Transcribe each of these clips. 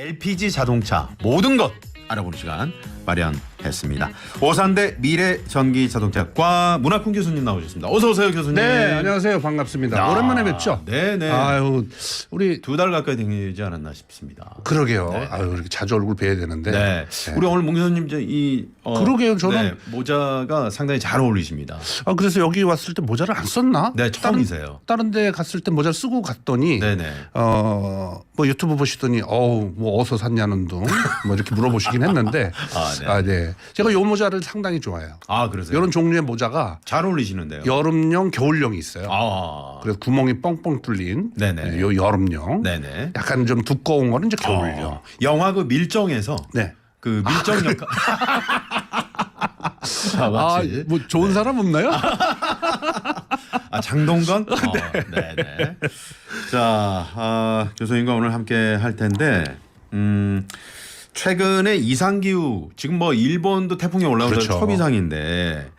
LPG 자동차 모든 것 알아보는 시간 마련했습니다. 오산대 미래전기자동차과 문학훈 교수님 나오셨습니다. 어서 오세요, 교수님. 네, 안녕하세요. 반갑습니다. 오랜만에 뵙죠. 네네. 아유, 우리 2달 가까이 되지 않았나 싶습니다. 그러게요. 네. 아유, 이렇게 자주 얼굴 뵈야 되는데. 네. 우리 오늘 문 교수님 그러게요, 저는 모자가 상당히 잘 어울리십니다. 그래서 여기 왔을 때 모자를 안 썼나? 네, 처음이세요. 다른 데 갔을 때 모자를 쓰고 갔더니 네네. 뭐 유튜브 보시더니 뭐 어디서 샀냐는 둥 뭐 이렇게 물어보시긴 했는데 네. 제가 요 모자를 상당히 좋아해요. 그러세요? 이런 종류의 모자가 잘 어울리시는데요. 여름용, 겨울용이 있어요. 그래서 구멍이 뻥뻥 뚫린 네네. 요 여름용. 네네. 약간 좀 두꺼운 거는 이제 겨울용. 영화 그 밀정에서 네. 그 밀정 역할. 마치. 뭐 좋은 사람 없나요? 장동건? 네네. 자, 교수님과 오늘 함께 할 텐데, 최근에 이상기후, 지금 뭐 일본도 태풍이 올라오서 그렇죠. 초비상인데,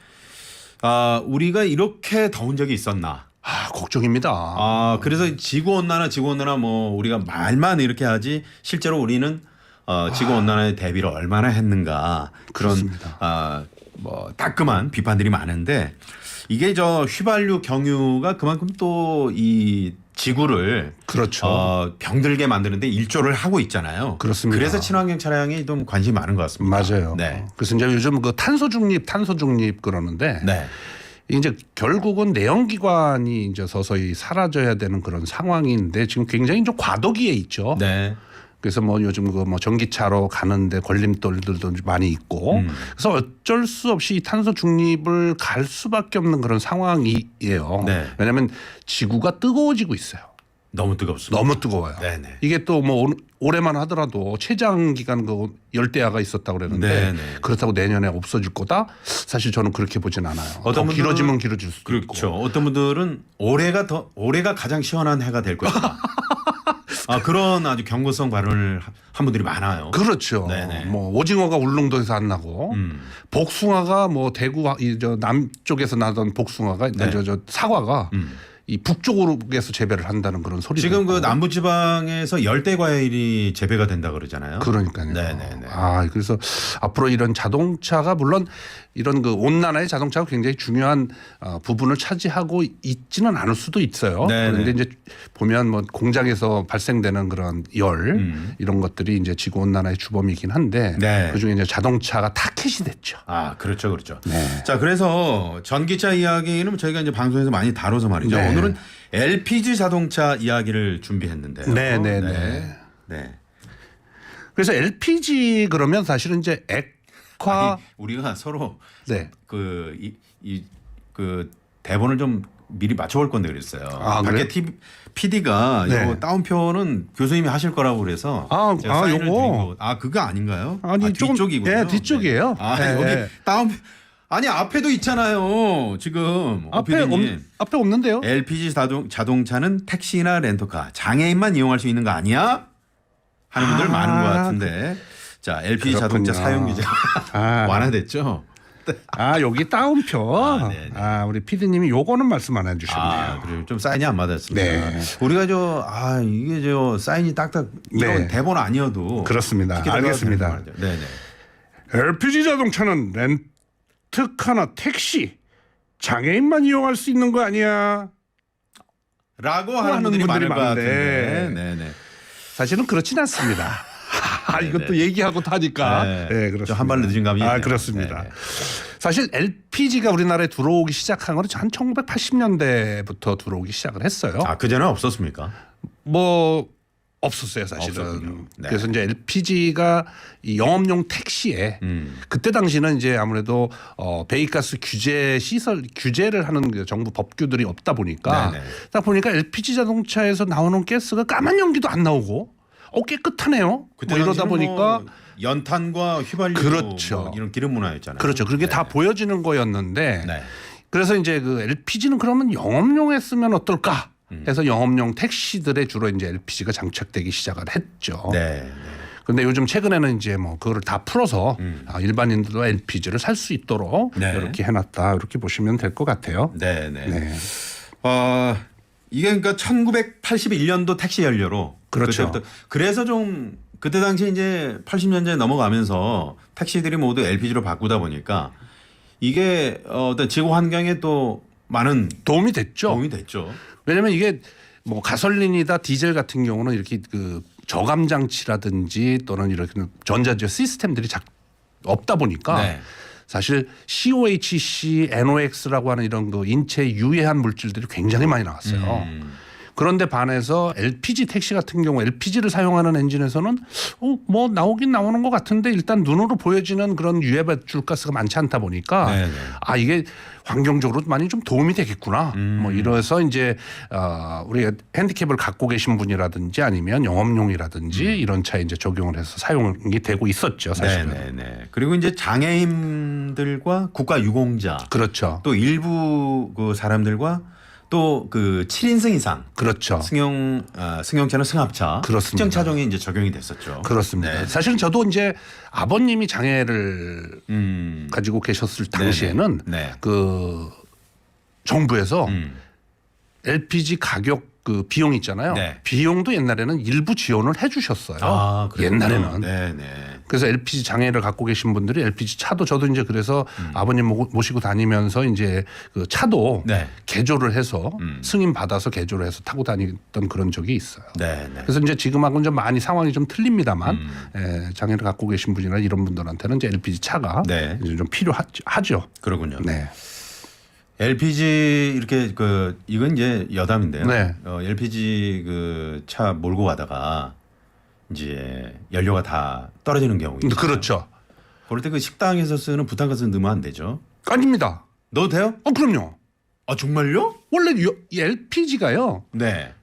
우리가 이렇게 더운 적이 있었나? 걱정입니다. 그래서 지구온난화 뭐 우리가 말만 이렇게 하지 실제로 우리는 지구온난화에 대비를 얼마나 했는가 그런 뭐 따끔한 비판들이 많은데 이게 휘발유 경유가 그만큼 또 이 지구를 그렇죠. 병들게 만드는데 일조를 하고 있잖아요. 그렇습니다. 그래서 친환경 차량이 좀 관심이 많은 것 같습니다. 맞아요. 네. 그래서 이제 요즘 그 탄소 중립 그러는데 네. 이제 결국은 내연기관이 이제 서서히 사라져야 되는 그런 상황인데 지금 굉장히 좀 과도기에 있죠. 네. 그래서 뭐 요즘 그 뭐 전기차로 가는데 걸림돌들도 많이 있고 그래서 어쩔 수 없이 이 탄소 중립을 갈 수밖에 없는 그런 상황이에요. 네. 왜냐하면 지구가 뜨거워지고 있어요. 너무 뜨겁습니다. 너무 뜨거워요. 네네. 이게 또 뭐 올해만 하더라도 최장 기간 그 열대야가 있었다고 그랬는데 네네. 그렇다고 내년에 없어질 거다? 사실 저는 그렇게 보진 않아요. 어떤 더 분들은- 길어지면 길어질 수도 그렇죠. 있고. 어떤 분들은 올해가 가장 시원한 해가 될 것이다. 그런 아주 경고성 발언을 한 분들이 많아요. 그렇죠. 네네. 뭐 오징어가 울릉도에서 안 나고 복숭아가 뭐 대구 저 남쪽에서 나던 복숭아가 네. 저 사과가 이 북쪽으로에서 재배를 한다는 그런 소리가 지금 그 있고. 남부지방에서 열대 과일이 재배가 된다 그러잖아요. 그러니까요. 네네네. 그래서 앞으로 이런 자동차가 물론 이런 그 온난화의 자동차가 굉장히 중요한 부분을 차지하고 있지는 않을 수도 있어요. 네네. 그런데 이제 보면 뭐 공장에서 발생되는 그런 열 이런 것들이 이제 지구 온난화의 주범이긴 한데 네. 그중에 이제 자동차가 타켓이 됐죠. 그렇죠. 네. 자, 그래서 전기차 이야기는 저희가 이제 방송에서 많이 다뤄서 말이죠. 네. 오늘은 LPG 자동차 이야기를 준비했는데요. 네네네. 네. 그래서 LPG 그러면 사실은 이제 액화 우리가 서로 네. 그 대본을 좀 미리 맞춰볼 건데 그랬어요. 그래요? 밖에 PD가 네. 이거 따옴표는 교수님이 하실 거라고 그래서 제가 사인을 요거. 드린 거. 그거 아닌가요? 아니 조금 뒤쪽이군요. 네, 뒤쪽이에요. 네. 네. 여기 따옴표 앞에도 있잖아요. 지금 앞에 없는데요? LPG 자동차는 택시나 렌터카 장애인만 이용할 수 있는 거 아니야? 하는 분들 많은 것 같은데. 자, LPG 그렇군요. 자동차 사용 규제 완화됐죠? 여기 따옴표. 네네. 우리 PD님이 요거는 말씀 안 해주셨네요. 그래요. 좀 사인이 안 맞았습니다. 네. 우리가 이게 사인이 딱딱 이런 네. 대본 아니어도 그렇습니다. 특히 들어가도 알겠습니다. 되는 거 말이죠. 네네. LPG 자동차는 렌트카나 택시 장애인만 이용할 수 있는 거 아니야? 라고 하는 분들이 많을 것 같은데. 네네. 사실은 그렇진 않습니다. 이것도 얘기하고 타니까. 네. 그렇습니다. 한 발 늦은 감이 있네요. 그렇습니다. 네네. 사실 LPG가 우리나라에 들어오기 시작한 건 한 1980년대부터 들어오기 시작을 했어요. 그전에 없었습니까? 뭐 없었어요, 사실은. 없었군요. 네. 그래서 이제 LPG가 이 영업용 택시에 그때 당시는 이제 아무래도 배기가스 규제를 하는 그 정부 법규들이 없다 보니까 네네. 딱 보니까 LPG 자동차에서 나오는 가스가 까만 연기도 안 나오고 깨끗하네요. 그때 뭐 이러다 당시는 보니까 연탄과 휘발유 그렇죠. 뭐 이런 기름 문화였잖아요. 그렇죠. 그게 다 보여지는 거였는데 네. 그래서 이제 그 LPG는 그러면 영업용에 쓰면 어떨까? 해서 영업용 택시들에 주로 이제 LPG가 장착되기 시작을 했죠. 네. 그런데 요즘 최근에는 이제 뭐 그거를 다 풀어서 일반인들도 LPG를 살 수 있도록 네. 이렇게 해놨다 이렇게 보시면 될 것 같아요. 네네. 네. 이게 그러니까 1981년도 택시 연료로 그렇죠. 그때부터 그래서 좀 그때 당시 이제 80년대 넘어가면서 택시들이 모두 LPG로 바꾸다 보니까 이게 어떤 지구 환경에 또 많은 도움이 됐죠. 도움이 됐죠. 왜냐하면 이게 뭐 가솔린이다 디젤 같은 경우는 이렇게 그 저감 장치라든지 또는 이렇게 전자제 시스템들이 없다 보니까 네. 사실 COHC, NOx라고 하는 이런 그 인체에 유해한 물질들이 굉장히 많이 나왔어요. 그런데 반해서 LPG 택시 같은 경우 LPG를 사용하는 엔진에서는 뭐 나오긴 나오는 것 같은데 일단 눈으로 보여지는 그런 유해 배출가스가 많지 않다 보니까 네네. 아 이게 환경적으로 많이 좀 도움이 되겠구나. 뭐 이래서 이제 우리가 핸디캡을 갖고 계신 분이라든지 아니면 영업용이라든지 이런 차에 이제 적용을 해서 사용이 되고 있었죠, 사실은. 네네네. 그리고 이제 장애인들과 국가 유공자 그렇죠. 또 일부 그 사람들과 또 그 7인승 이상 그렇죠. 승용차는 승합차 그렇습니다. 특정 차종이 이제 적용이 됐었죠. 그렇습니다. 네. 사실은 저도 이제 아버님이 장애를 가지고 계셨을 당시에는 네. 그 정부에서 LPG 가격 그 비용 있잖아요. 네. 비용도 옛날에는 일부 지원을 해주셨어요. 아, 그랬군요. 옛날에는. 네네. 그래서 LPG 장애를 갖고 계신 분들이 LPG 차도 저도 이제 그래서 아버님 모시고 다니면서 이제 그 차도 네. 개조를 해서 승인 받아서 개조를 해서 타고 다니던 그런 적이 있어요. 네네. 그래서 이제 지금하고는 좀 많이 상황이 좀 틀립니다만 장애를 갖고 계신 분이나 이런 분들한테는 이제 LPG 차가 네. 이제 좀 필요하죠. 그러군요. 네. LPG 이렇게 그 이건 이제 여담인데요. 네. LPG 그 차 몰고 가다가 이제 연료가 다 떨어지는 경우. 그렇죠. 그럴 때 그 식당에서 쓰는 부탄가스 넣으면 안 되죠. 아닙니다. 넣어도 돼요? 그럼요. 아 정말요? 원래 이 LPG가요. 네.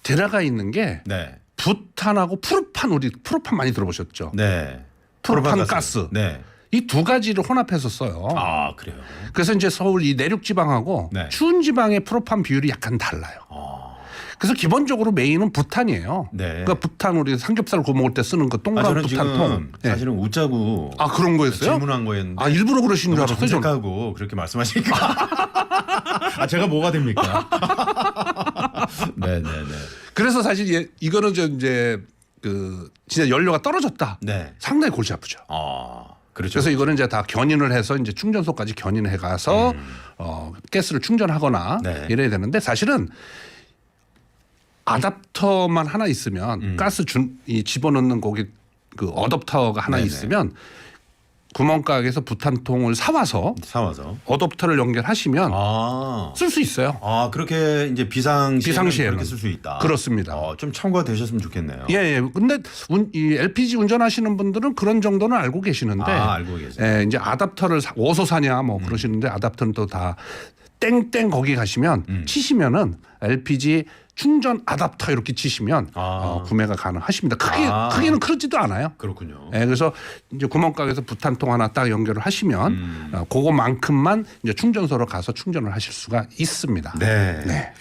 들어가 있는 게 네. 부탄하고 프로판 우리 프로판 많이 들어보셨죠? 네. 프로판 가스. 네. 이 두 가지를 혼합해서 써요. 아 그래요. 그래서 이제 서울 이 내륙 지방하고 네. 추운 지방의 프로판 비율이 약간 달라요. 그래서 기본적으로 메인은 부탄이에요. 네. 그러니까 부탄 우리 삼겹살 구워 먹을 때 쓰는 그 동그란 저는 부탄통. 지금 네. 사실은 웃자고 아 그런 거였어요? 질문한 거였는데. 아 일부러 그러신 줄 너무 알았어요. 저는. 정색하고 그렇게 말씀하시니까. 아 제가 뭐가 됩니까? 네네네. 그래서 사실 이거는 이제 그 진짜 연료가 떨어졌다. 네. 상당히 골치 아프죠. 그렇죠. 그래서 이거는 이제 다 견인을 해서 이제 충전소까지 견인해 가서 가스를 충전하거나 네. 이래야 되는데 사실은 아답터만 하나 있으면 가스 이 집어넣는 거기 그 어댑터가 하나 네네. 있으면 구멍가게에서 부탄통을 사와서 어댑터를 연결하시면 쓸 수 있어요. 그렇게 이제 비상시에는 비상시에는 그렇게 쓸 수 있다. 그렇습니다. 좀 참고가 되셨으면 좋겠네요. 예. 근데 이 LPG 운전하시는 분들은 그런 정도는 알고 계시는데 알고 계세요. 예, 이제 아답터를 어디서 사냐 뭐 그러시는데 아답터는 또 다 땡땡 거기 가시면 치시면은 LPG 충전 아답터 이렇게 치시면 구매가 가능하십니다. 크기는 그렇지도 않아요. 그렇군요. 예, 그래서 이제 구멍가게에서 부탄통 하나 딱 연결을 하시면 그거만큼만 이제 충전소로 가서 충전을 하실 수가 있습니다. 네. 네.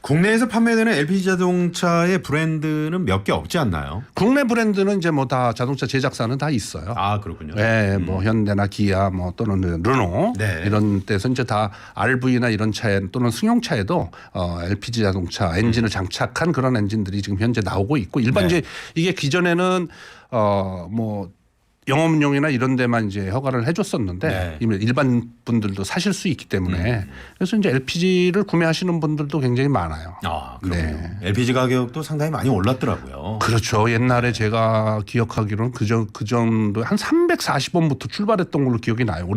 국내에서 판매되는 LPG 자동차의 브랜드는 몇 개 없지 않나요? 국내 브랜드는 이제 뭐 다 자동차 제작사는 다 있어요. 그렇군요. 네, 뭐 현대나 기아 뭐 또는 르노 네. 이런 데서 이제 다 RV나 이런 차에 또는 승용차에도 LPG 자동차 엔진을 장착한 그런 엔진들이 지금 현재 나오고 있고 일반 네. 이제 이게 기존에는 뭐 영업용이나 이런 데만 이제 허가를 해줬었는데 네. 일반 분들도 사실 수 있기 때문에 그래서 이제 LPG를 구매하시는 분들도 굉장히 많아요. 그렇군요. 네. LPG 가격도 상당히 많이 올랐더라고요. 그렇죠. 옛날에 제가 기억하기로는 그 정도 한 340원부터 출발했던 걸로 기억이 나요.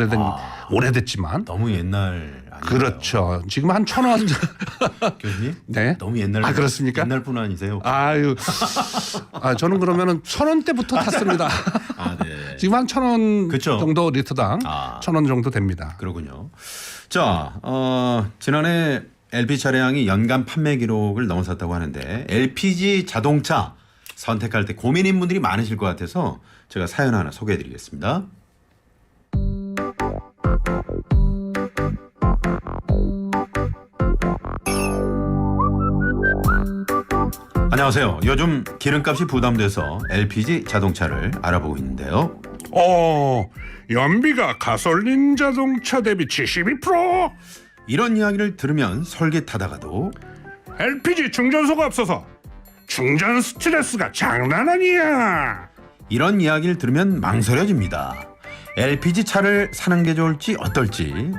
오래됐지만. 너무 옛날 아닌가요? 그렇죠. 지금 한 1,000원. 교수님? 네. 너무 옛날. 그렇습니까? 옛날 분 아니세요? 아유. 저는 그러면은 1,000원대부터 탔습니다. 네. 지금 한 1,000원 그쵸? 정도 리터당 1,000원 정도 됩니다. 그러군요. 자, 지난해 LPG 차량이 연간 판매 기록을 넘어섰다고 하는데 LPG 자동차 선택할 때 고민인 분들이 많으실 것 같아서 제가 사연 하나 소개해드리겠습니다. 안녕하세요. 요즘 기름값이 부담돼서 LPG 자동차를 알아보고 있는데요. 연비가 가솔린 자동차 대비 72%? 이런 이야기를 들으면 솔깃하다가도 LPG 충전소가 없어서 충전 스트레스가 장난 아니야. 이런 이야기를 들으면 망설여집니다. LPG 차를 사는 게 좋을지 어떨지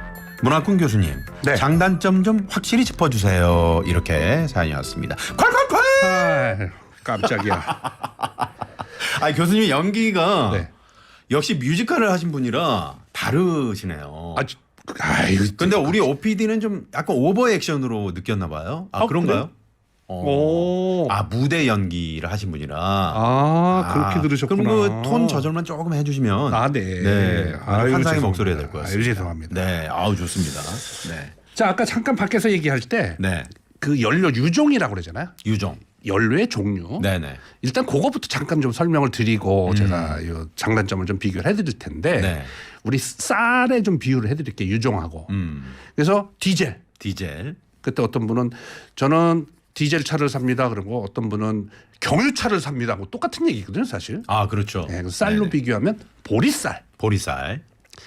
문학군 교수님 네. 장단점 좀 확실히 짚어주세요. 이렇게 사연이 왔습니다. 콸콸콸! 아, 깜짝이야. 아 교수님 연기가 네. 역시 뮤지컬을 하신 분이라 다르시네요. 아유, 근데 우리 OPD는 좀 약간 오버 액션으로 느꼈나 봐요. 아 그런가요? 오. 아 무대 연기를 하신 분이라. 그렇게 들으셨구나. 그럼 그 톤 조절만 조금 해주시면. 네. 네. 아유, 환상의 죄송합니다. 목소리가 될 것 같습니다. 아유, 죄송합니다. 네. 아우 좋습니다. 네. 자, 아까 잠깐 밖에서 얘기할 때 그 네. 연료 유종이라고 그러잖아요. 유종. 연료의 종류. 네네. 일단 그거부터 잠깐 좀 설명을 드리고 제가 이 장단점을 좀 비교를 해드릴 텐데 네. 우리 쌀에 좀 비유를 해드릴게요. 유종하고. 그래서 디젤. 디젤. 그때 어떤 분은 저는 디젤 차를 삽니다. 그리고 어떤 분은 경유차를 삽니다. 하고 똑같은 얘기거든요, 사실. 아 그렇죠. 네, 쌀로 네네. 비교하면 보리쌀, 보리쌀.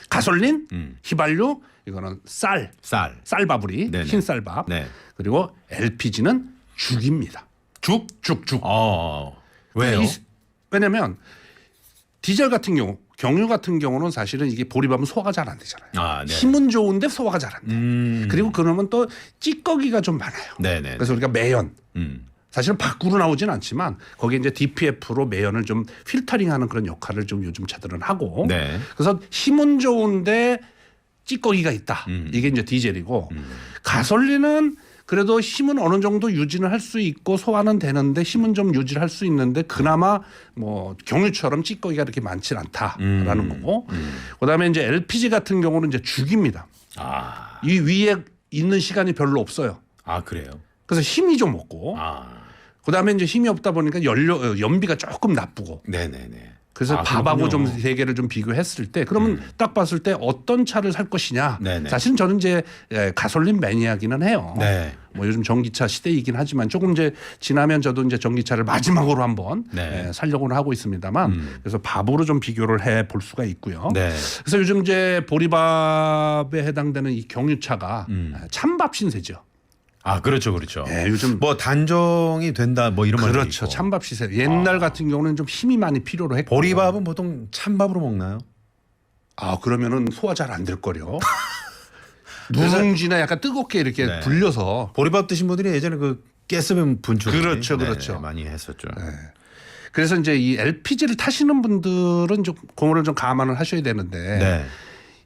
가솔린, 휘발유 이거는 쌀, 쌀. 쌀밥우리, 네네. 흰 쌀밥. 네. 그리고 LPG는 죽입니다. 죽? 죽. 왜요? 왜냐하면 디젤 같은 경우, 경유 같은 경우는 사실은 이게 보리밥은 소화가 잘 안 되잖아요. 아, 네. 힘은 좋은데 소화가 잘 안 돼. 그리고 그러면 또 찌꺼기가 좀 많아요. 네네. 그래서 우리가 매연. 음. 사실은 밖으로 나오진 않지만 거기에 이제 DPF로 매연을 좀 필터링하는 그런 역할을 좀 요즘 차들은 하고. 네. 그래서 힘은 좋은데 찌꺼기가 있다. 이게 이제 디젤이고 가솔린은 그래도 힘은 어느 정도 유지는 할 수 있고 소화는 되는데 힘은 좀 유지를 할 수 있는데 그나마 뭐 경유처럼 찌꺼기가 그렇게 많지 않다라는 거고. 그다음에 이제 LPG 같은 경우는 이제 죽입니다. 아. 이 위에 있는 시간이 별로 없어요. 아 그래요. 그래서 힘이 좀 없고. 아. 그다음에 이제 힘이 없다 보니까 연비가 조금 나쁘고. 네네네. 그래서 아, 밥하고 그렇군요. 좀 세 개를 좀 비교했을 때 그러면 딱 봤을 때 어떤 차를 살 것이냐. 네네. 사실 저는 이제 가솔린 매니아기는 해요. 네. 뭐 요즘 전기차 시대이긴 하지만 조금 이제 지나면 저도 이제 전기차를 마지막으로 한번 네. 살려고는 하고 있습니다만 그래서 밥으로 좀 비교를 해 볼 수가 있고요. 네. 그래서 요즘 이제 보리밥에 해당되는 이 경유차가 찬밥 신세죠. 아 그렇죠, 그렇죠. 예, 요즘 뭐 단종이 된다, 뭐 이런 말도 그렇죠. 있고. 찬밥 시세. 옛날 같은 경우는 좀 힘이 많이 필요로 했고. 보리밥은 보통 찬밥으로 먹나요? 그러면은 소화 잘 안 될 거려. 누룽지나 약간 뜨겁게 이렇게 네. 불려서. 보리밥 드신 분들이 예전에 그 가스병 분출 그렇죠, 그렇죠. 많이 했었죠. 그래서 이제 이 LPG를 타시는 분들은 좀 그거를 좀 감안을 하셔야 되는데 네.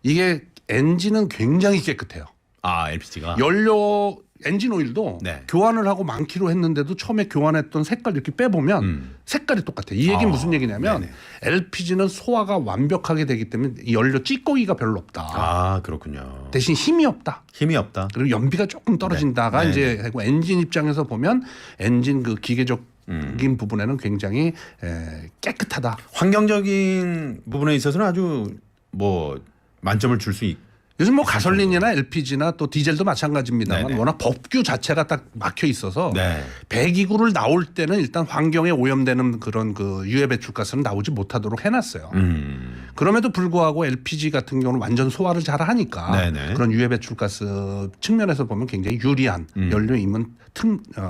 이게 엔진은 굉장히 깨끗해요. 아 LPG가. 연료 엔진 오일도 네. 교환을 하고 만 킬로 했는데도 처음에 교환했던 색깔 이렇게 빼보면 색깔이 똑같아요. 이 얘기는 무슨 얘기냐면 네네. LPG는 소화가 완벽하게 되기 때문에 이 연료 찌꺼기가 별로 없다. 아 그렇군요. 대신 힘이 없다. 힘이 없다. 그리고 연비가 조금 떨어진다가 네. 이제 하고 엔진 입장에서 보면 엔진 그 기계적인 부분에는 굉장히 깨끗하다. 환경적인 부분에 있어서는 아주 뭐 만점을 줄 수 있. 요즘 뭐 가솔린이나 LPG나 또 디젤도 마찬가지입니다만 네네. 워낙 법규 자체가 딱 막혀 있어서 네. 배기구를 나올 때는 일단 환경에 오염되는 그런 그 유해 배출가스는 나오지 못하도록 해놨어요. 그럼에도 불구하고 LPG 같은 경우는 완전 소화를 잘 하니까 네네. 그런 유해 배출가스 측면에서 보면 굉장히 유리한 연료임은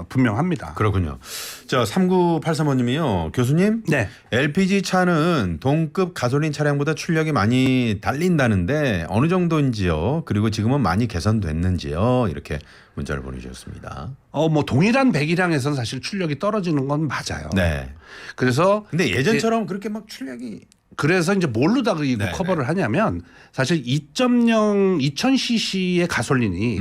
분명합니다. 그렇군요. 자 3983번님이요. 교수님. 네. LPG 차는 동급 가솔린 차량보다 출력이 많이 달린다는데 어느 정도인지요? 그리고 지금은 많이 개선됐는지요? 이렇게 문자를 보내주셨습니다. 뭐 동일한 배기량에서는 사실 출력이 떨어지는 건 맞아요. 네. 그래서 근데 예전처럼 그렇게 막 출력이 그래서 이제 뭘로 다 네네. 커버를 하냐면 사실 2.0 2000cc의 가솔린이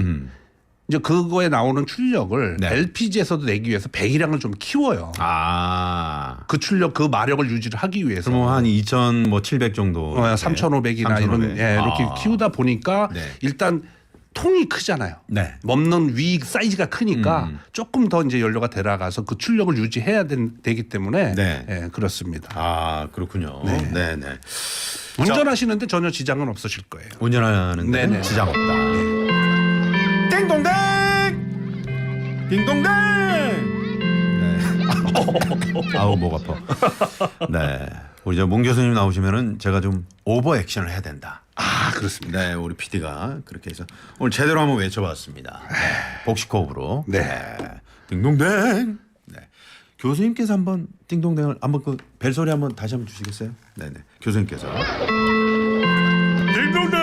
이제 그거에 나오는 출력을 네. LPG에서도 내기 위해서 배기량을 좀 키워요. 아. 그 출력 그 마력을 유지를 하기 위해서. 그럼 한 2,700 정도. 3,500이나 이런 이렇게 키우다 보니까 네. 일단 통이 크잖아요. 네. 먹는 위 사이즈가 크니까 조금 더 이제 연료가 들어가서 그 출력을 유지해야 되기 때문에 네. 그렇습니다. 아 그렇군요. 네, 네. 운전하시는데 전혀 지장은 없으실 거예요. 운전하는 데는 네네. 지장 없다. 띵동댕, 띵동댕. 네. 아우 목 아파. 네. 우리 저 문 교수님 나오시면은 제가 좀 오버 액션을 해야 된다. 그렇습니다. 네, 우리 PD가 그렇게 해서 오늘 제대로 한번 외쳐봤습니다. 네, 복식호흡으로. 네. 띵동댕. 네. 교수님께서 한번 띵동댕을 한번 그 벨소리 한번 다시 한번 주시겠어요? 네네. 교수님께서. 딩동댕.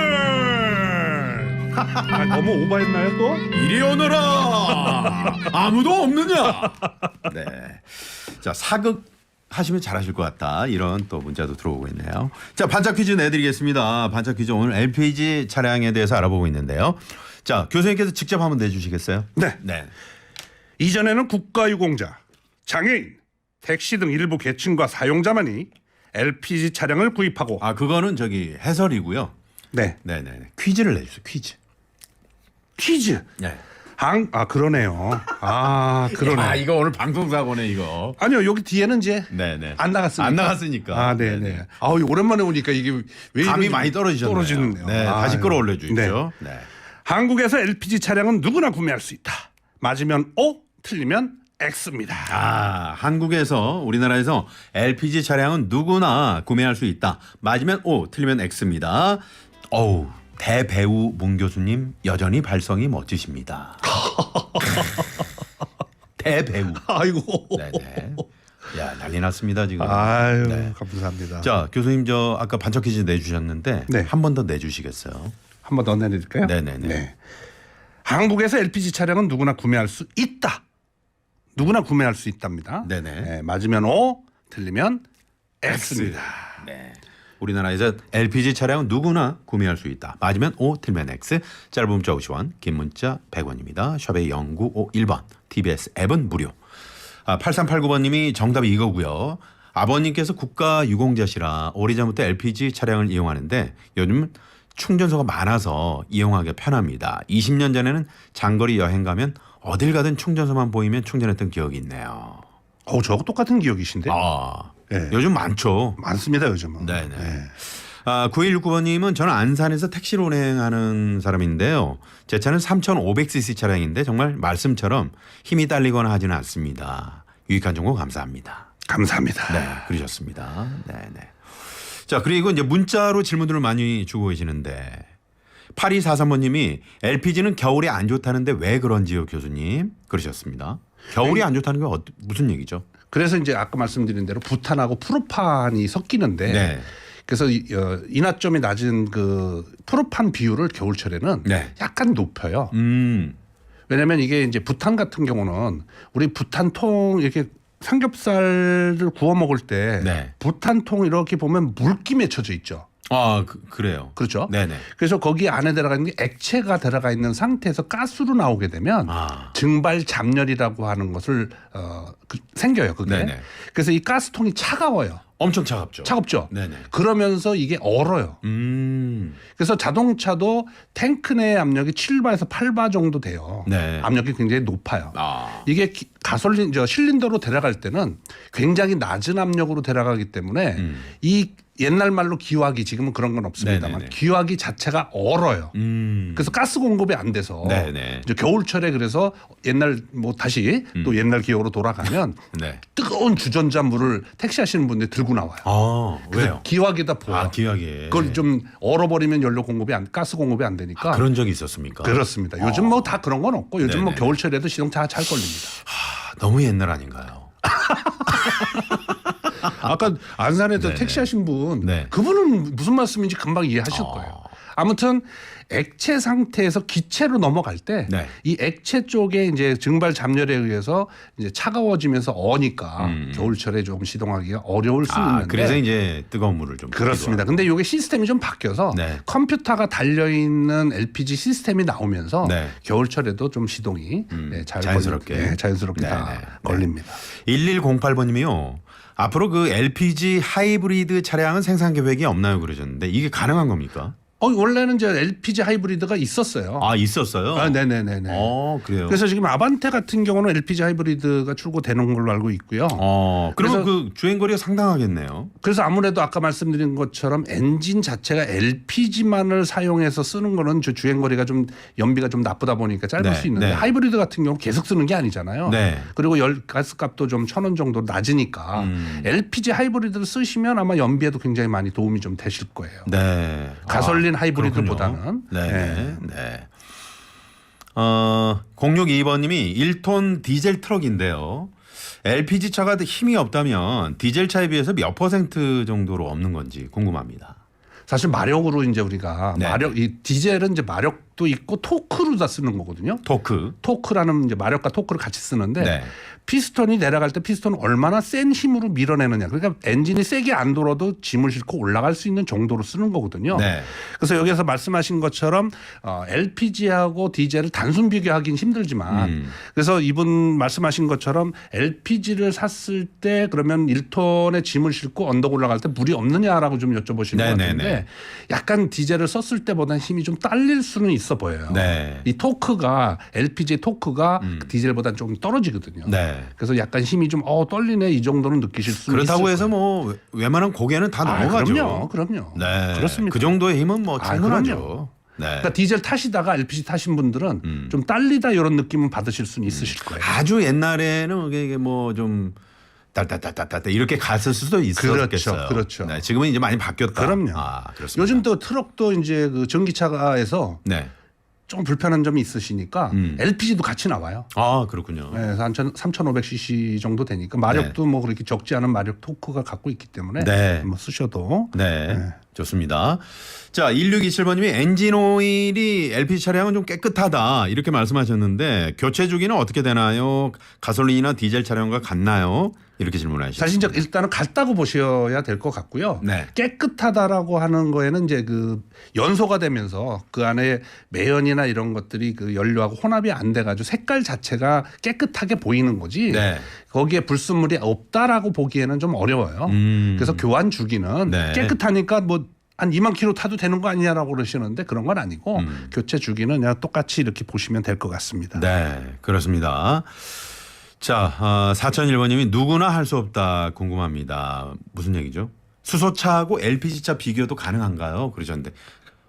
너무 오버했나요 또? 이리 오너라. 아무도 없느냐? 네. 자, 사극 하시면 잘하실 것 같다. 이런 또 문자도 들어오고 있네요. 자, 반짝 퀴즈 내드리겠습니다. 반짝 퀴즈 오늘 LPG 차량에 대해서 알아보고 있는데요. 자, 교수님께서 직접 한번 내주시겠어요? 네. 네. 이전에는 국가유공자, 장애인, 택시 등 일부 계층과 사용자만이 LPG 차량을 구입하고 아, 그거는 저기 해설이고요. 네. 네네. 퀴즈를 내주세요. 퀴즈. 퀴즈. 네. 그러네요. 그러네. 아, 이거 오늘 방송사고네 이거. 아니요, 여기 뒤에는 이제 네네. 안 나갔으니까. 안 나갔으니까. 네네. 오랜만에 오니까 이게 왜 감이 이런지 많이 떨어지네요. 네, 다시 끌어올려 주십시오. 네. 한국에서 LPG 차량은 누구나 구매할 수 있다. 맞으면 O, 틀리면 X입니다. 한국에서 우리나라에서 LPG 차량은 누구나 구매할 수 있다. 맞으면 O, 틀리면 X입니다. 어우, 대배우 문 교수님 여전히 발성이 멋지십니다. 대배우. 아이고. 네네. 야, 난리 났습니다 지금. 아유, 네. 감사합니다. 자, 교수님 저 아까 반짝 퀴즈 내주셨는데 네. 한 번 더 내주시겠어요? 한 번 더 내드릴까요? 네네네. 네. 한국에서 LPG 차량은 누구나 구매할 수 있다. 누구나 구매할 수 있답니다. 네네. 네, 맞으면 O, 틀리면 X입니다. 네. 우리나라에서 LPG 차량은 누구나 구매할 수 있다. 맞으면 O, 틀리면 X. 짧은 문자 50원, 긴 문자 100원입니다. 샵의 0951번. TBS 앱은 무료. 8389번님이 정답이 이거고요. 아버님께서 국가 유공자시라 오래전부터 LPG 차량을 이용하는데 요즘 충전소가 많아서 이용하기 편합니다. 20년 전에는 장거리 여행 가면 어딜 가든 충전소만 보이면 충전했던 기억이 있네요. 저하고 똑같은 기억이신데? 네. 요즘 많죠. 많습니다, 요즘은. 네네. 네. 9169번님은 저는 안산에서 택시로 운행하는 사람인데요. 제 차는 3,500cc 차량인데 정말 말씀처럼 힘이 딸리거나 하지는 않습니다. 유익한 정보 감사합니다. 감사합니다. 네, 그러셨습니다. 네네. 자, 그리고 이제 문자로 질문들을 많이 주고 계시는데 8243번님이 LPG는 겨울에 안 좋다는데 왜 그런지요, 교수님? 그러셨습니다. 겨울이 안 좋다는 게 무슨 얘기죠? 그래서 이제 아까 말씀드린 대로 부탄하고 프로판이 섞이는데 네. 그래서 인하점이 낮은 그 프로판 비율을 겨울철에는 네. 약간 높여요. 왜냐하면 이게 이제 부탄 같은 경우는 우리 부탄통 이렇게 삼겹살을 구워 먹을 때 네. 부탄통 이렇게 보면 물기 맺혀져 있죠. 그래요. 그렇죠. 네네. 그래서 거기 안에 들어가 있는 게 액체가 들어가 있는 상태에서 가스로 나오게 되면 증발 잠열이라고 하는 것을 생겨요. 그게. 네네. 그래서 이 가스통이 차가워요. 엄청 차갑죠. 차갑죠. 네네. 그러면서 이게 얼어요. 그래서 자동차도 탱크 내 압력이 7바에서 8바 정도 돼요. 네. 압력이 굉장히 높아요. 이게 가솔린 실린더로 들어갈 때는 굉장히 낮은 압력으로 들어가기 때문에 이 옛날 말로 기화기 지금은 그런 건 없습니다만 네네네. 기화기 자체가 얼어요. 그래서 가스 공급이 안 돼서 네네. 이제 겨울철에 그래서 옛날 다시 또 옛날 기억으로 돌아가면 네. 뜨거운 주전자 물을 택시 하시는 분들이 들고 나와요. 왜요? 기화기에다 부어요. 기하게. 그걸 좀 얼어버리면 연료 공급이 가스 공급이 안 되니까. 그런 적이 있었습니까? 그렇습니다. 요즘 뭐 다 그런 건 없고 요즘 뭐 네네. 겨울철에도 시동차 잘 걸립니다. 너무 옛날 아닌가요? 아까 안산에서 네네. 택시 하신 분 네. 그분은 무슨 말씀인지 금방 이해하실 거예요. 아무튼 액체 상태에서 기체로 넘어갈 때 이 네. 액체 쪽에 이제 증발 잠열에 의해서 이제 차가워지면서 어니까 겨울철에 조금 시동하기가 어려울 수 있는데 그래서 이제 뜨거운 물을 좀 그렇습니다. 근데 이게 시스템이 좀 바뀌어서 네. 컴퓨터가 달려 있는 LPG 시스템이 나오면서 네. 겨울철에도 좀 시동이 잘 자연스럽게. 자연스럽게 다 네네. 걸립니다. 1108번님이요. 앞으로 그 LPG 하이브리드 차량은 생산 계획이 없나요? 그러셨는데 이게 가능한 겁니까? 원래는 이제 LPG 하이브리드가 있었어요. 있었어요? 네네네네. 그래요. 그래서 지금 아반떼 같은 경우는 LPG 하이브리드가 출고되는 걸로 알고 있고요. 그러면 그래서- 그 주행거리가 상당하겠네요. 그래서 아무래도 아까 말씀드린 것처럼 엔진 자체가 LPG만을 사용해서 쓰는 거는 주행거리가 좀 연비가 좀 나쁘다 보니까 짧을 네, 수 있는데 네. 하이브리드 같은 경우 계속 쓰는 게 아니잖아요. 네. 그리고 가스값도 좀 1,000원 정도 낮으니까 LPG 하이브리드를 쓰시면 아마 연비에도 굉장히 많이 도움이 좀 되실 거예요. 네. 가솔린 하이브리드보다는. 그렇군요. 네. 0622번님이 1톤 디젤 트럭인데요. LPG 차가 힘이 없다면 디젤 차에 비해서 몇 퍼센트 정도로 없는 건지 궁금합니다. 사실 마력으로 이제 우리가 네. 이 디젤은 이제 마력도 있고 토크로 다 쓰는 거거든요. 토크라는 이제 마력과 토크를 같이 쓰는데 네. 피스톤이 내려갈 때 피스톤을 얼마나 센 힘으로 밀어내느냐. 그러니까 엔진이 세게 안 돌아도 짐을 싣고 올라갈 수 있는 정도로 쓰는 거거든요. 네. 그래서 여기서 말씀하신 것처럼 LPG하고 디젤을 단순 비교하기는 힘들지만 그래서 이분 말씀하신 것처럼 LPG를 샀을 때 그러면 1톤의 짐을 싣고 언덕 올라갈 때 물이 없느냐라고 좀 여쭤보시는 것 같은데 약간 디젤을 썼을 때보다는 힘이 좀 딸릴 수는 있어 보여요. 네. 이 토크가 LPG 토크가 디젤보다는 좀 떨어지거든요. 네. 그래서 약간 힘이 좀 떨리네 이 정도는 느끼실 수 있을 그렇다고 거예요. 해서 뭐 웬만한 고개는 다 넘어가죠. 그럼요. 네. 그렇습니다. 그 정도의 힘은 뭐 충분하죠. 그럼요. 네. 그러니까 디젤 타시다가 LPG 타신 분들은 좀 딸리다 이런 느낌은 받으실 수는 있으실 거예요. 아주 옛날에는 이게 뭐 좀 딸딸딸딸딸 이렇게 갔을 수도 있었겠어요. 그렇죠. 네, 지금은 이제 많이 바뀌었다. 그럼요. 그렇습니다. 요즘 또 트럭도 이제 그 전기차에서 네. 좀 불편한 점이 있으시니까 LPG도 같이 나와요. 그렇군요. 네, 3,500cc 정도 되니까 마력도 뭐 그렇게 적지 않은 마력 토크가 갖고 있기 때문에 네. 뭐 쓰셔도 네. 좋습니다. 자, 1627번님이 엔진 오일이 LPG 차량은 좀 깨끗하다 이렇게 말씀하셨는데 교체 주기는 어떻게 되나요? 가솔린이나 디젤 차량과 같나요? 이렇게 질문하셨습니다. 사실 이제 일단은 같다고 보셔야 될 것 같고요. 네. 깨끗하다라고 하는 거에는 이제 그 연소가 되면서 그 안에 매연이나 이런 것들이 그 연료하고 혼합이 안 돼가지고 색깔 자체가 깨끗하게 보이는 거지. 네. 거기에 불순물이 없다라고 보기에는 좀 어려워요. 그래서 교환 주기는 네. 깨끗하니까 뭐 한 2만 킬로 타도 되는 거 아니냐라고 그러시는데 그런 건 아니고 교체 주기는 그냥 똑같이 이렇게 보시면 될 것 같습니다. 네, 그렇습니다. 자, 4001번님이 누구나 할 수 없다 궁금합니다. 무슨 얘기죠? 수소차하고 LPG차 비교도 가능한가요? 그러셨는데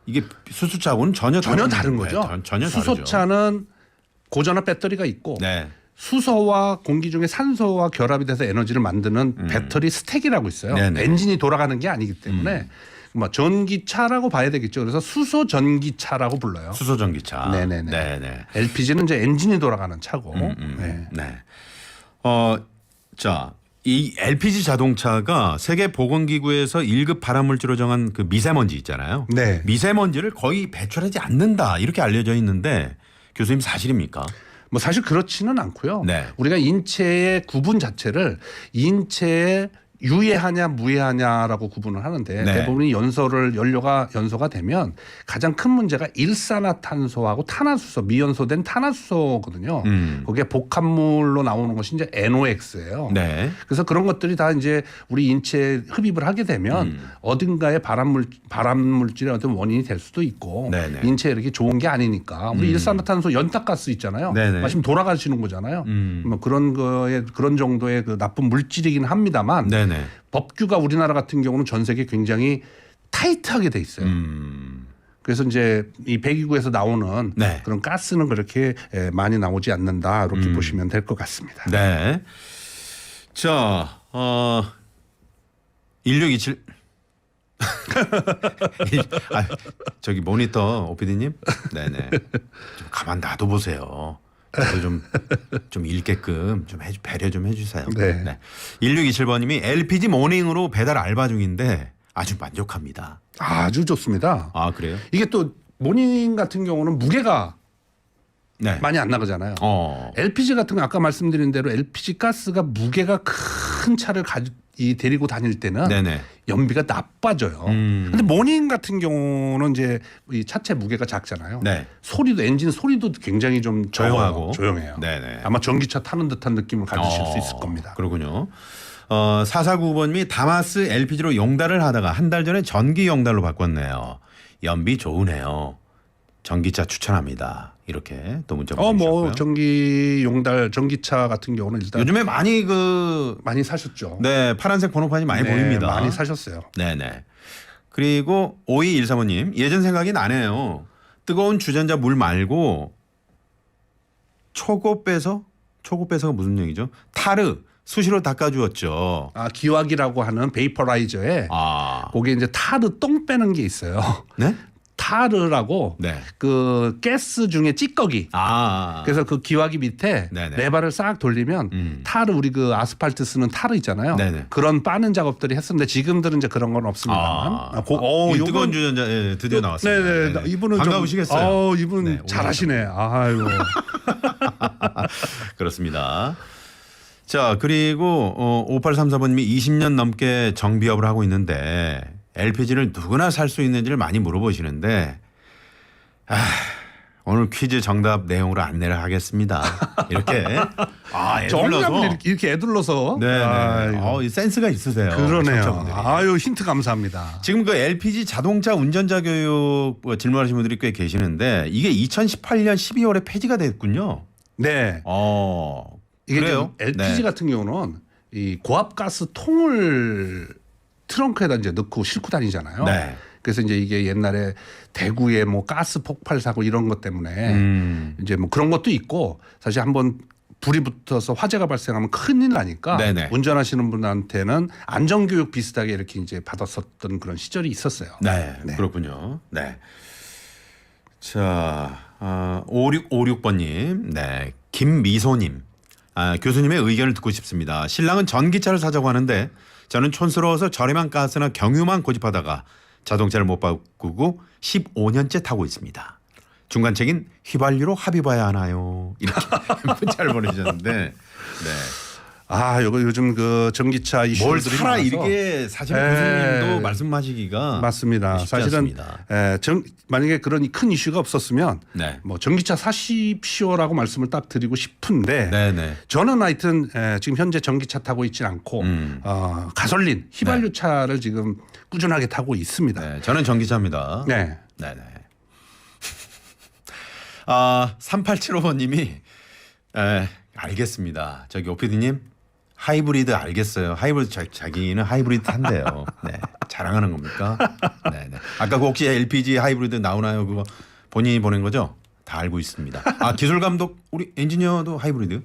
이게 수소차하고는 전혀 다른 거죠. 전혀 수소차는 고전압 배터리가 있고 네. 수소와 공기 중에 산소와 결합이 돼서 에너지를 만드는 배터리 스택이라고 있어요. 네네. 엔진이 돌아가는 게 아니기 때문에 뭐 전기차라고 봐야 되겠죠. 그래서 수소 전기차라고 불러요. 수소 전기차. 네네네. 네네. LPG는 이제 엔진이 돌아가는 차고. 네. 네. 자, 이 LPG 자동차가 세계 보건기구에서 1급 발암물질로 정한 그 미세먼지 있잖아요. 네. 미세먼지를 거의 배출하지 않는다 이렇게 알려져 있는데 교수님 사실입니까? 뭐 사실 그렇지는 않고요. 네. 우리가 인체의 구분 자체를 인체의 유해하냐 무해하냐라고 구분을 하는데 네. 대부분이 연료가 연소가 되면 가장 큰 문제가 일산화탄소하고 탄화수소 미연소된 탄화수소거든요. 거기에 복합물로 나오는 것이 이제 NOx예요. 네. 그래서 그런 것들이 다 이제 우리 인체에 흡입을 하게 되면 어딘가에 발암물질의 어떤 원인이 될 수도 있고 네네. 인체에 이렇게 좋은 게 아니니까 우리 일산화탄소 연탄가스 있잖아요. 네네. 마시면 돌아가시는 거잖아요. 뭐 그런 거에 그런 정도의 그 나쁜 물질이긴 합니다만 네네. 법규가 우리나라 같은 경우는 전 세계 굉장히 타이트하게 돼 있어요. 그래서 이제 이 배기구에서 나오는 네. 그런 가스는 그렇게 많이 나오지 않는다 이렇게 보시면 될 것 같습니다. 네. 자, 1627. 저기 모니터 오피디님, 네네. 좀 가만 놔둬 보세요. 저도 좀 읽게끔 좀 배려 좀 해주세요. 네. 1627번님이 LPG 모닝으로 배달 알바 중인데 아주 만족합니다. 아주 좋습니다. 아 그래요? 이게 또 모닝 같은 경우는 무게가 네. 많이 안 나가잖아요. 어. LPG 같은 거 아까 말씀드린 대로 LPG 가스가 무게가 큰 차를 데리고 다닐 때는 네네. 연비가 나빠져요. 근데 모닝 같은 경우는 이제 이 차체 무게가 작잖아요. 네. 소리도 엔진 소리도 굉장히 좀 조용하고. 조용해요. 네네. 아마 전기차 타는 듯한 느낌을 가지실 수 있을 겁니다. 그렇군요. 4499번님이 다마스 LPG로 용달을 하다가 한 달 전에 전기 용달로 바꿨네요. 연비 좋으네요. 전기차 추천합니다. 이렇게 또 문자 보내주셨고요. 뭐 전기차 같은 경우는 일단 요즘에 많이 많이 사셨죠. 네, 파란색 번호판이 많이 네, 보입니다. 많이 사셨어요. 네네. 그리고 5213호님 예전 생각이 나네요. 뜨거운 주전자 물 말고 초고 빼서가 무슨 얘기죠? 타르 수시로 닦아주었죠. 기화기라고 하는 베이퍼라이저에 거기에 이제 타르 똥 빼는 게 있어요. 네? 타르라고 네. 그 가스 중에 찌꺼기. 그래서 그 기화기 밑에 네네. 레바를 싹 돌리면 타르 우리 그 아스팔트 쓰는 타르 있잖아요. 네네. 그런 빠는 작업들이 했었는데 지금들은 이제 그런 건 없습니다만. 이 뜨거운 주전자 드디어 나왔습니다. 네네. 이분은 반가우시겠어요. 이분 네, 잘하시네. 아유. 그렇습니다. 자, 그리고 5834번님이 20년 넘게 정비업을 하고 있는데 LPG를 누구나 살 수 있는지를 많이 물어보시는데 오늘 퀴즈 정답 내용으로 안내를 하겠습니다. 이렇게 정답을 이렇게 애둘러서. 네. 센스가 있으세요. 그러네요. 청취자분들이. 아유 힌트 감사합니다. 지금 그 LPG 자동차 운전자 교육 질문하시는 분들이 꽤 계시는데 이게 2018년 12월에 폐지가 됐군요. 네. 이게 그래요? LPG 네. 같은 경우는 이 고압가스 통을 트렁크에다 이제 넣고 싣고 다니잖아요. 네. 그래서 이제 이게 옛날에 대구에 뭐 가스 폭발 사고 이런 것 때문에 이제 뭐 그런 것도 있고 사실 한번 불이 붙어서 화재가 발생하면 큰일 나니까 네네. 운전하시는 분한테는 안전교육 비슷하게 이렇게 이제 받았었던 그런 시절이 있었어요. 네, 그렇군요. 네. 자, 5656번님, 네, 김미소님, 교수님의 의견을 듣고 싶습니다. 신랑은 전기차를 사자고 하는데 저는 촌스러워서 저렴한 가스나 경유만 고집하다가 자동차를 못 바꾸고 15년째 타고 있습니다. 중간책인 휘발유로 합의봐야 하나요? 이렇게 문자를 보내주셨는데, 네. 이거 요즘 그 전기차 이슈들이 뭘 사라 많아서. 이렇게 사실은 교수님도 말씀하시기가 맞습니다. 쉽지 사실은 않습니다. 만약에 그런 큰 이슈가 없었으면 네. 뭐 전기차 사십시오라고 말씀을 딱 드리고 싶은데 네네. 저는 하여튼 지금 현재 전기차 타고 있지 않고 가솔린 휘발유 차를 지금 꾸준하게 타고 있습니다. 네, 저는 전기차입니다. 네. 네네. 3875번님이 알겠습니다. 저기 오피디님 하이브리드 알겠어요. 하이브리드 자기는 하이브리드 한대요. 네, 자랑하는 겁니까? 네네. 아까 그 혹시 LPG 하이브리드 나오나요? 그거 본인이 보낸 거죠? 다 알고 있습니다. 기술 감독 우리 엔지니어도 하이브리드?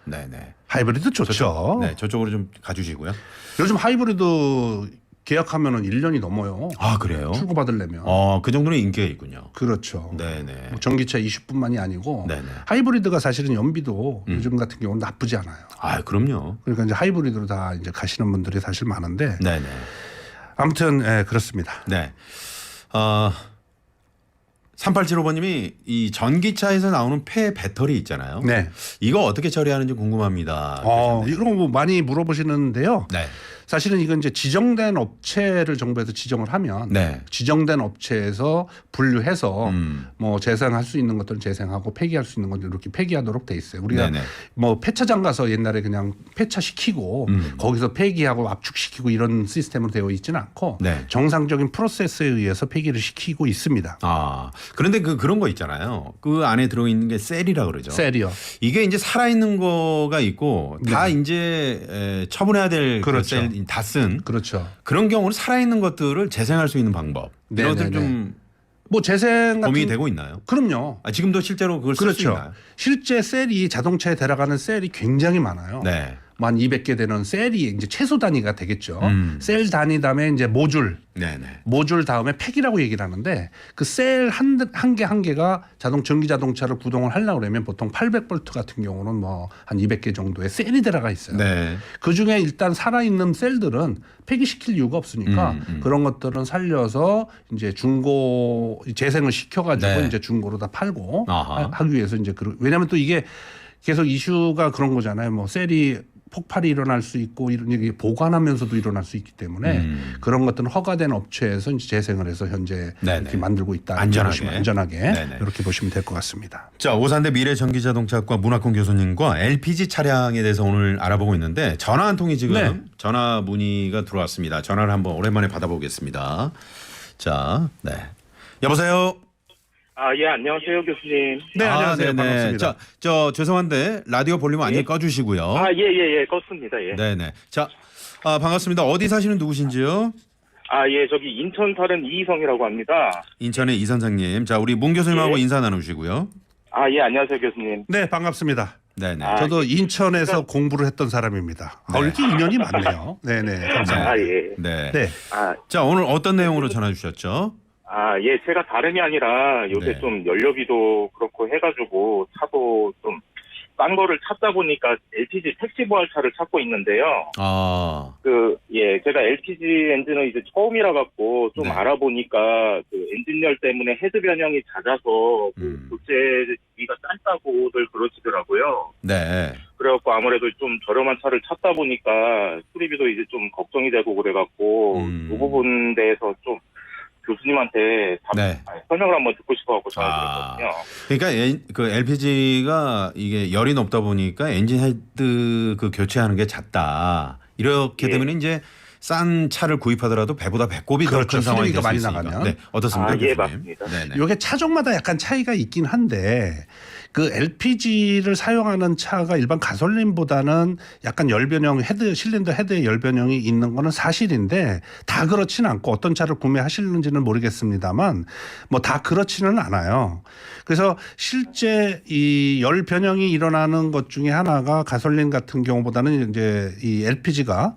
네네. 하이브리드 좋죠. 저쪽으로 좀 가주시고요. 요즘 하이브리드 계약하면은 1년이 넘어요. 그래요? 출고 받으려면. 그 정도는 인기가 있군요. 그렇죠. 네네. 뭐 전기차 이슈뿐만이 아니고 네네. 하이브리드가 사실은 연비도 요즘 같은 경우는 나쁘지 않아요. 그럼요. 그러니까 이제 하이브리드로 다 이제 가시는 분들이 사실 많은데 네네. 아무튼 그렇습니다. 네. 3875번님이 이 전기차에서 나오는 폐 배터리 있잖아요. 네. 이거 어떻게 처리하는지 궁금합니다. 이런 거 뭐 많이 물어보시는데요. 네. 사실은 이건 이제 지정된 업체를 정부에서 지정을 하면 네. 지정된 업체에서 분류해서 음. 뭐 재생할 수 있는 것들은 재생하고 폐기할 수 있는 것들은 이렇게 폐기하도록 돼 있어요. 우리가 네네. 뭐 폐차장 가서 옛날에 그냥 폐차 시키고 거기서 폐기하고 압축시키고 이런 시스템으로 되어 있지는 않고 네. 정상적인 프로세스에 의해서 폐기를 시키고 있습니다. 그런데 그런 거 있잖아요. 그 안에 들어있는 게 셀이라 그러죠. 셀이요. 이게 이제 살아있는 거가 있고 다 이제 처분해야 될 그렇죠. 셀 다 쓴 그렇죠. 그런 경우는 살아있는 것들을 재생할 수 있는 방법 이런 것들 네네네. 좀 뭐 재생 같은 고민이 되고 있나요? 그럼요. 지금도 실제로 그걸 쓸 수 그렇죠. 있나요? 실제 셀이 자동차에 들어가는 셀이 굉장히 많아요. 네. 뭐 한 200개 되는 셀이 이제 최소 단위가 되겠죠. 셀 단위 다음에 이제 네네. 모듈 다음에 팩이라고 얘기를 하는데 그 셀 한 개 한 개가 전기 자동차를 구동을 하려고 그러면 보통 800V 같은 경우는 뭐 한 200개 정도의 셀이 들어가 있어요. 네. 그 중에 일단 살아있는 셀들은 폐기시킬 이유가 없으니까 그런 것들은 살려서 이제 중고 재생을 시켜가지고 네. 이제 중고로 다 팔고 아하. 하기 위해서 이제 왜냐하면 또 이게 계속 이슈가 그런 거잖아요. 뭐 셀이 폭발이 일어날 수 있고 이런 게 보관하면서도 일어날 수 있기 때문에 그런 것들은 허가된 업체에서 이제 재생을 해서 현재 네네. 이렇게 만들고 있다. 안전하게 네네. 이렇게 보시면 될 것 같습니다. 자, 오산대 미래전기자동차학과 문학훈 교수님과 LPG 차량에 대해서 오늘 알아보고 있는데 전화 한 통이 지금 네. 전화 문의가 들어왔습니다. 전화를 한번 오랜만에 받아보겠습니다. 자, 네. 여보세요. 예, 안녕하세요, 교수님. 네, 안녕하세요. 네네. 반갑습니다. 저 죄송한데 라디오 볼륨 완전히 꺼주시고요. 예, 껐습니다, 예. 네네. 자, 반갑습니다. 어디 사시는 누구신지요? 예, 저기 인천 사는 이희성이라고 합니다. 인천의 이 선생님. 자, 우리 문 교수님하고 예. 인사 나누시고요. 예, 안녕하세요, 교수님. 네, 반갑습니다. 네네. 저도 인천에서 공부를 했던 사람입니다. 이렇게 인연이 많네요. 네네. 감사합니다. 예. 네. 네. 자, 오늘 어떤 내용으로 전화 주셨죠? 예, 제가 다름이 아니라 요새 네. 좀 연료비도 그렇고 해가지고 차도 좀 싼 거를 찾다 보니까 LPG 택시 부활차를 찾고 있는데요. 아, 제가 LPG 엔진은 이제 처음이라 갖고 좀 네. 알아보니까 그 엔진열 때문에 헤드 변형이 잦아서 교체비가 짧다고들 그러시더라고요. 네. 그래갖고 아무래도 좀 저렴한 차를 찾다 보니까 수리비도 이제 좀 걱정이 되고 그래갖고 그 부분 대해서 좀 교수님한테 네. 설명을 한번 듣고 싶어갖고 아. 전화드렸거든요. 그러니까 그 LPG가 이게 열이 높다 보니까 엔진 헤드 그 교체하는 게 잦다. 이렇게 예. 되면 이제 싼 차를 구입하더라도 배보다 배꼽이 더 큰 그렇죠. 상황이 수리비가 될 수 많이 있으니까. 나가면. 네. 어떻습니까, 예, 교수님? 맞습니다. 네네. 요게 차종마다 약간 차이가 있긴 한데 그 LPG를 사용하는 차가 일반 가솔린보다는 약간 열변형 실린더 헤드에 열변형이 있는 거는 사실인데 다 그렇지는 않고 어떤 차를 구매하시는지는 모르겠습니다만 뭐 다 그렇지는 않아요. 그래서 실제 이 열변형이 일어나는 것 중에 하나가 가솔린 같은 경우보다는 이제 이 LPG가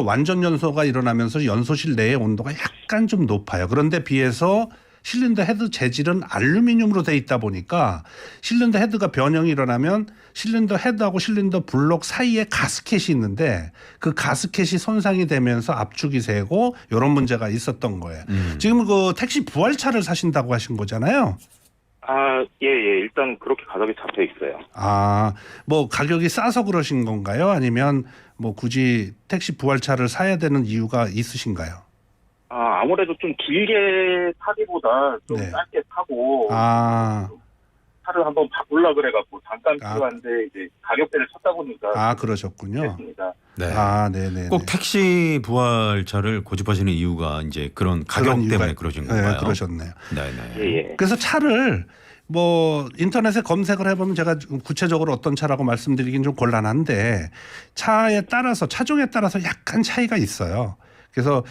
완전 연소가 일어나면서 연소실 내의 온도가 약간 좀 높아요. 그런데 비해서 실린더 헤드 재질은 알루미늄으로 돼 있다 보니까 실린더 헤드가 변형이 일어나면 실린더 헤드하고 실린더 블록 사이에 가스켓이 있는데 그 가스켓이 손상이 되면서 압축이 새고 이런 문제가 있었던 거예요. 지금 그 택시 부활차를 사신다고 하신 거잖아요. 예. 일단 그렇게 가격이 잡혀 있어요. 뭐 가격이 싸서 그러신 건가요? 아니면 뭐 굳이 택시 부활차를 사야 되는 이유가 있으신가요? 아무래도 좀 길게 타기보다 좀 네. 짧게 타고 차를 한번 바꾸려 그래갖고 잠깐 필요한데 이제 가격대를 찾다 보니까 그러셨군요. 됐습니다. 네. 네네. 꼭 택시 부활차를 고집하시는 이유가 이제 그런 가격 때문에 그러신 건가요? 네, 그러셨네요. 네네. 예. 그래서 차를 뭐 인터넷에 검색을 해보면 제가 구체적으로 어떤 차라고 말씀드리긴 좀 곤란한데 차종에 따라서 약간 차이가 있어요. 그래서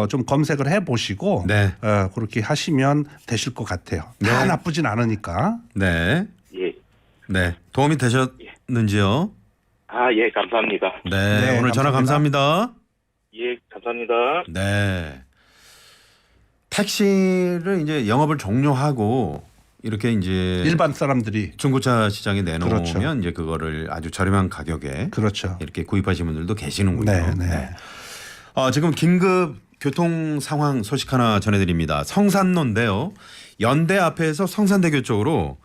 좀 검색을 해보시고 네. 그렇게 하시면 되실 것 같아요. 네. 다 나쁘진 않으니까. 네. 예. 네. 도움이 되셨는지요? 예, 감사합니다. 네. 오늘 전화 감사합니다. 예, 감사합니다. 네. 택시를 이제 영업을 종료하고 이렇게 이제 일반 사람들이 중고차 시장에 내놓으면 그렇죠. 이제 그거를 아주 저렴한 가격에 그렇죠. 이렇게 구입하시는 분들도 계시는군요. 네. 지금 긴급 교통 상황 소식 하나 전해드립니다. 성산로인데요. 연대 앞에서 성산대교 쪽으로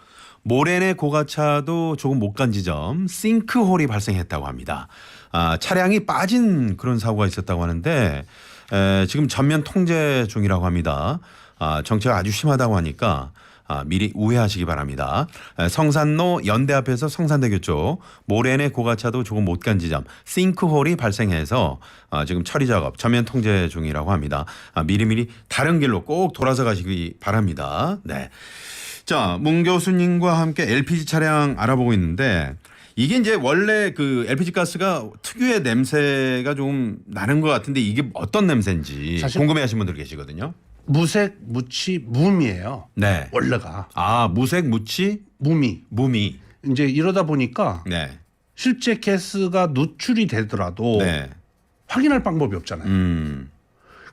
모래내 고가차도 조금 못 간 지점 싱크홀이 발생했다고 합니다. 차량이 빠진 그런 사고가 있었다고 하는데 지금 전면 통제 중이라고 합니다. 정체가 아주 심하다고 하니까 미리 우회하시기 바랍니다. 성산로 연대 앞에서 성산대교 쪽 모래내 고가차도 조금 못 간 지점 싱크홀이 발생해서 지금 처리 작업 전면 통제 중이라고 합니다. 미리미리 다른 길로 꼭 돌아서 가시기 바랍니다. 네. 자, 문 교수님과 함께 LPG 차량 알아보고 있는데 이게 이제 원래 그 LPG 가스가 특유의 냄새가 좀 나는 것 같은데 이게 어떤 냄새인지 사실 궁금해하시는 분들 계시거든요. 무색, 무치, 무미예요. 네. 원래가. 무색, 무치, 무미. 이제 이러다 보니까 네. 실제 가스가 누출이 되더라도 네. 확인할 방법이 없잖아요.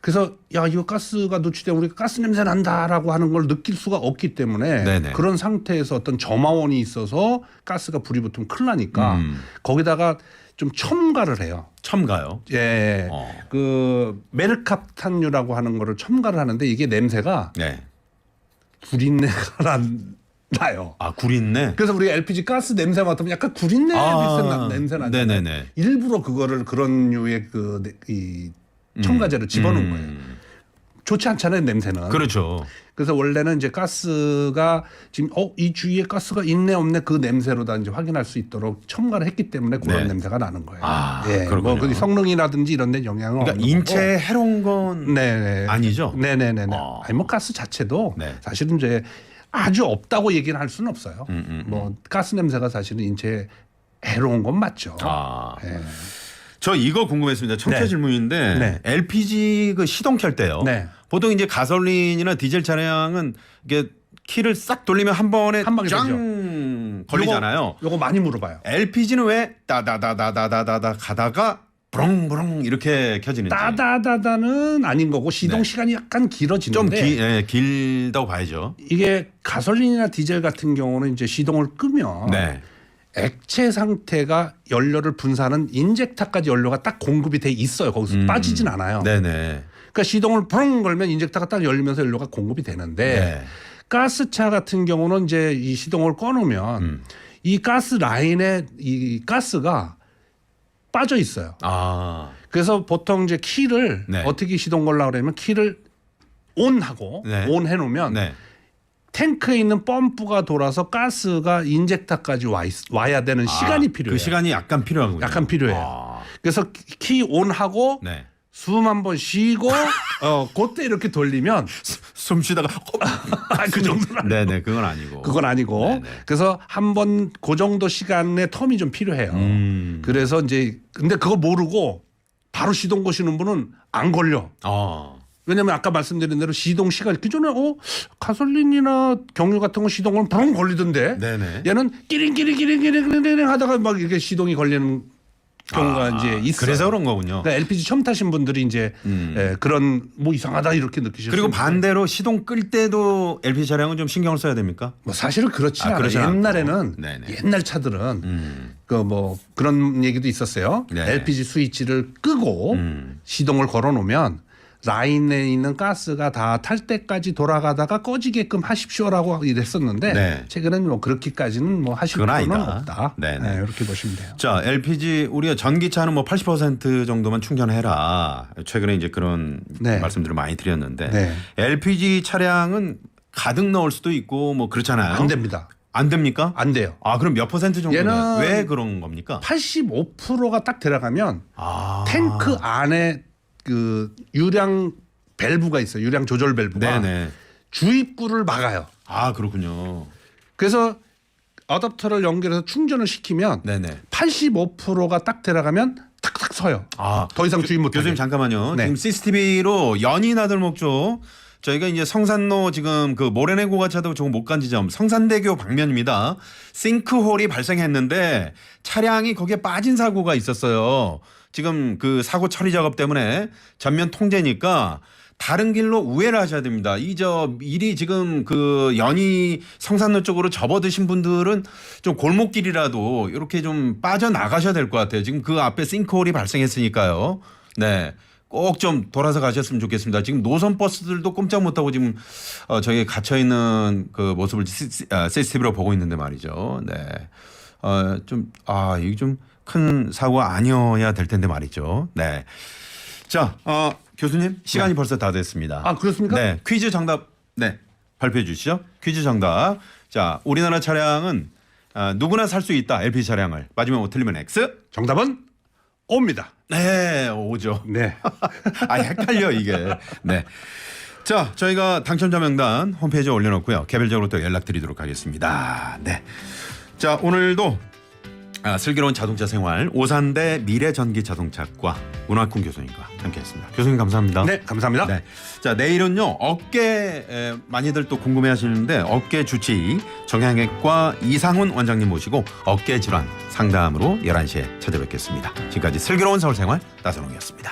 그래서 이거 가스가 누출되면 우리가 가스 냄새 난다라고 하는 걸 느낄 수가 없기 때문에 네네. 그런 상태에서 어떤 점화원이 있어서 가스가 불이 붙으면 큰일 나니까 거기다가 좀 첨가를 해요. 첨가요? 예. 그 메르캅탄유라고 하는 거를 첨가를 하는데 이게 냄새가 네. 구린내가 나요. 구린내? 그래서 우리가 LPG 가스 냄새 맡으면 약간 구린내 비슷한 냄새 나잖아요. 네네네. 일부러 그거를 그런 류의 이 첨가제를 집어넣은 거예요. 좋지 않잖아요, 냄새는. 그렇죠. 그래서 원래는 이제 가스가 지금 이 주위에 가스가 있네 없네 그 냄새로다 이제 확인할 수 있도록 첨가를 했기 때문에 그런 네. 냄새가 나는 거예요. 그렇군요. 뭐 성능이라든지 이런 데 영향은 그러니까 없는 인체에 거고. 해로운 건 네네. 아니죠? 네네네. 아니 뭐 가스 자체도 네. 사실은 이제 아주 없다고 얘기는 할 수는 없어요. 뭐 가스 냄새가 사실은 인체에 해로운 건 맞죠. 네. 저 이거 궁금했습니다. 청취자 네. 질문인데 네. LPG 그 시동 켤 때요. 네. 보통 이제 가솔린이나 디젤 차량은 이게 키를 싹 돌리면 한 번에 한 방에 짱 걸리잖아요. 요거 많이 물어봐요. LPG는 왜 따다다다다다다 가다가 부릉부릉 이렇게 켜지는지. 따다다다는 아닌 거고 시동 네. 시간이 약간 좀 길어지는데 길다고 봐야죠. 이게 가솔린이나 디젤 같은 경우는 이제 시동을 끄면 네. 액체 상태가 연료를 분사하는 인젝터까지 연료가 딱 공급이 돼 있어요. 거기서 빠지진 않아요. 네네. 그러니까 시동을 붕 걸면 인젝터가 딱 열리면서 연료가 공급이 되는데 네. 가스차 같은 경우는 이제 이 시동을 꺼놓으면 이 가스 라인에 이 가스가 빠져 있어요. 아. 그래서 보통 이제 키를 네. 어떻게 시동 걸라 그러면 키를 온하고 네. 온 해놓으면 네. 탱크에 있는 펌프가 돌아서 가스가 인젝터까지 와야 되는 시간이 필요해요. 그 시간이 약간 필요하군요. 약간 필요해요. 아. 그래서 키 온하고 네. 숨 한 번 쉬고 그때 이렇게 돌리면 숨 쉬다가 그 정도는 네네 그건 아니고. 그건 아니고 네네. 그래서 한 번 그 정도 시간의 텀이 좀 필요해요. 그래서 이제 근데 그거 모르고 바로 시동 거시는 분은 안 걸려. 왜냐면 아까 말씀드린 대로 시동 시간 기존에 가솔린이나 경유 같은 거 시동은 붕 걸리던데 네네. 얘는 끼링 하다가 막 이렇게 시동이 걸리는 경우가 이제 있어요. 그래서 그런 거군요. 그러니까 LPG 처음 타신 분들이 이제 그런 뭐 이상하다 이렇게 느끼실 그리고 수 있는데 반대로 시동 끌 때도 LPG 차량은 좀 신경을 써야 됩니까? 뭐 사실은 그렇지 않아요. 그러지 않고. 옛날에는 네네. 옛날 차들은 그 뭐 그런 얘기도 있었어요. 네. LPG 스위치를 끄고 시동을 걸어 놓으면 라인에 있는 가스가 다 탈 때까지 돌아가다가 꺼지게끔 하십시오라고 이랬었는데 네. 최근에는 뭐 그렇게까지는 뭐 하실 그건 필요는 아니다. 없다. 네네. 네, 이렇게 보시면 돼요. 자, LPG 우리가 전기차는 뭐 80% 정도만 충전해라. 최근에 이제 그런 네. 말씀들을 많이 드렸는데 네. LPG 차량은 가득 넣을 수도 있고 뭐 그렇잖아요. 안 됩니다. 안 됩니까? 안 돼요. 아, 그럼 몇 퍼센트 정도는 얘는 왜 그런 겁니까? 85%가 딱 들어가면 아. 탱크 안에 그 유량 밸브가 있어요. 유량 조절 밸브가 네네. 주입구를 막아요. 아, 그렇군요. 그래서 어댑터를 연결해서 충전을 시키면 네네. 85%가 딱 들어가면 탁탁 서요. 아, 더 이상 주입 못하게. 교수님 잠깐만요. 네. 지금 CCTV로 연이 나들 목조 저희가 이제 성산로 지금 그 모래내 고가차도 조금 못 간 지점 성산대교 방면입니다. 싱크홀이 발생했는데 차량이 거기에 빠진 사고가 있었어요. 지금 그 사고 처리 작업 때문에 전면 통제니까 다른 길로 우회를 하셔야 됩니다. 일이 지금 그 연이 성산로 쪽으로 접어드신 분들은 좀 골목길이라도 이렇게 좀 빠져나가셔야 될 것 같아요. 지금 그 앞에 싱크홀이 발생했으니까요. 네. 꼭 좀 돌아서 가셨으면 좋겠습니다. 지금 노선 버스들도 꼼짝 못하고 지금 저희 갇혀 있는 그 모습을 CCTV로 보고 있는데 말이죠. 네. 이게 좀 큰 사고가 아니어야 될 텐데 말이죠. 네. 자, 교수님 시간이 벌써 다 됐습니다. 아, 그렇습니까? 네. 퀴즈 정답 네. 발표해 주시죠. 퀴즈 정답. 자, 우리나라 차량은 누구나 살 수 있다. LPG 차량을. 맞으면 O 틀리면 X. 정답은 O입니다. 네, 오죠. 네. 헷갈려 이게. 네. 자, 저희가 당첨자 명단 홈페이지에 올려놓고요. 개별적으로 또 연락드리도록 하겠습니다. 네. 자, 오늘도 슬기로운 자동차 생활 오산대 미래전기자동차과 문학훈 교수님과 함께했습니다. 교수님 감사합니다. 네, 감사합니다. 네. 자, 내일은요 어깨 많이들 또 궁금해하시는데 어깨 주치 정형외과 이상훈 원장님 모시고 어깨 질환 상담으로 11시에 찾아뵙겠습니다. 지금까지 슬기로운 서울생활 나선홍이었습니다.